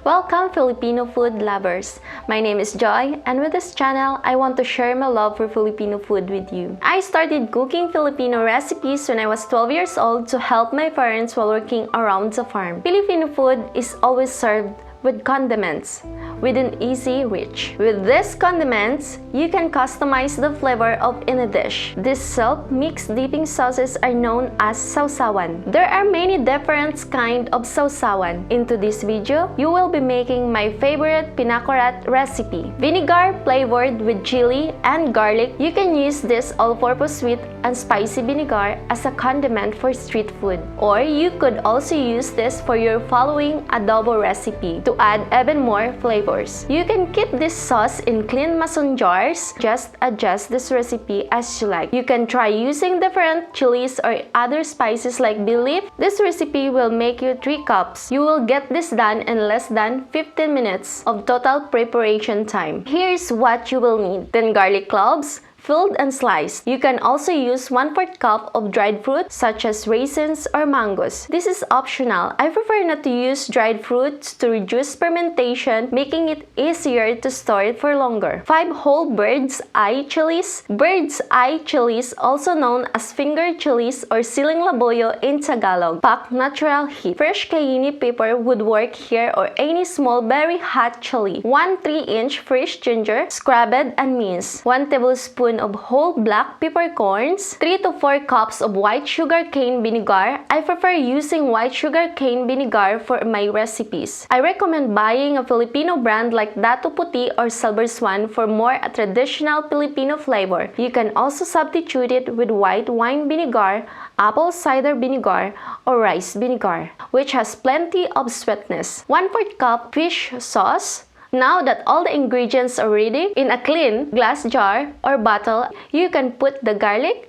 Welcome Filipino food lovers! My name is Joy, and with this channel, I want to share my love for Filipino food with you. I started cooking Filipino recipes when I was 12 years old to help my parents while working around the farm. Filipino food is always served with condiments within easy reach. With these condiments, you can customize the flavor of any dish. These self-mixed dipping sauces are known as sausawan. There are many different kinds of sausawan. Into this video, you will be making my favorite pinakurat recipe. Vinegar flavored with chili and garlic. You can use this all-purpose sweet and spicy vinegar as a condiment for street food. Or you could also use this for your following adobo recipe to add even more flavors. You can keep this sauce in clean mason jars. Just adjust this recipe as you like. You can try using different chilies or other spices like bay leaf. This recipe will make you 3 cups. You will get this done in less than 15 minutes of total preparation time. Here's what you will need: 10 garlic cloves, filled and sliced. You can also use 1/4 cup of dried fruit such as raisins or mangoes. This is optional. I prefer not to use dried fruits to reduce fermentation, making it easier to store it for longer. 5 whole bird's eye chilies. Bird's eye chilies, also known as finger chilies or siling labuyo in Tagalog, pack natural heat. Fresh cayenne pepper would work here, or any small very hot chili. 1 3-inch fresh ginger, scrubbed and minced. 1 tablespoon of whole black peppercorns, 3 to 4 cups of white sugarcane vinegar. I prefer using white sugarcane vinegar for my recipes. I recommend buying a Filipino brand like Dato Puti or Silver Swan for more traditional Filipino flavor. You can also substitute it with white wine vinegar, apple cider vinegar, or rice vinegar, which has plenty of sweetness. 1/4 cup fish sauce. Now that all the ingredients are ready, in a clean glass jar or bottle, you can put the garlic,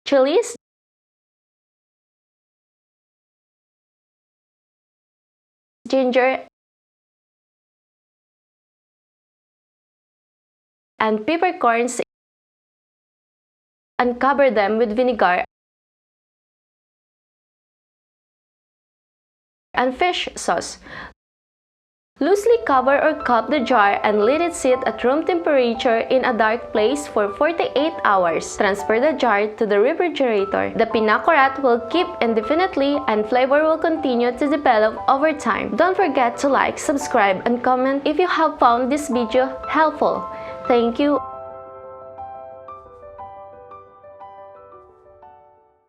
chilies, ginger, and peppercorns and cover them with vinegar and fish sauce. Loosely cover or cup the jar and let it sit at room temperature in a dark place for 48 hours. Transfer the jar to the refrigerator. The pinakurat will keep indefinitely and flavor will continue to develop over time. Don't forget to like, subscribe, and comment if you have found this video helpful. Thank you.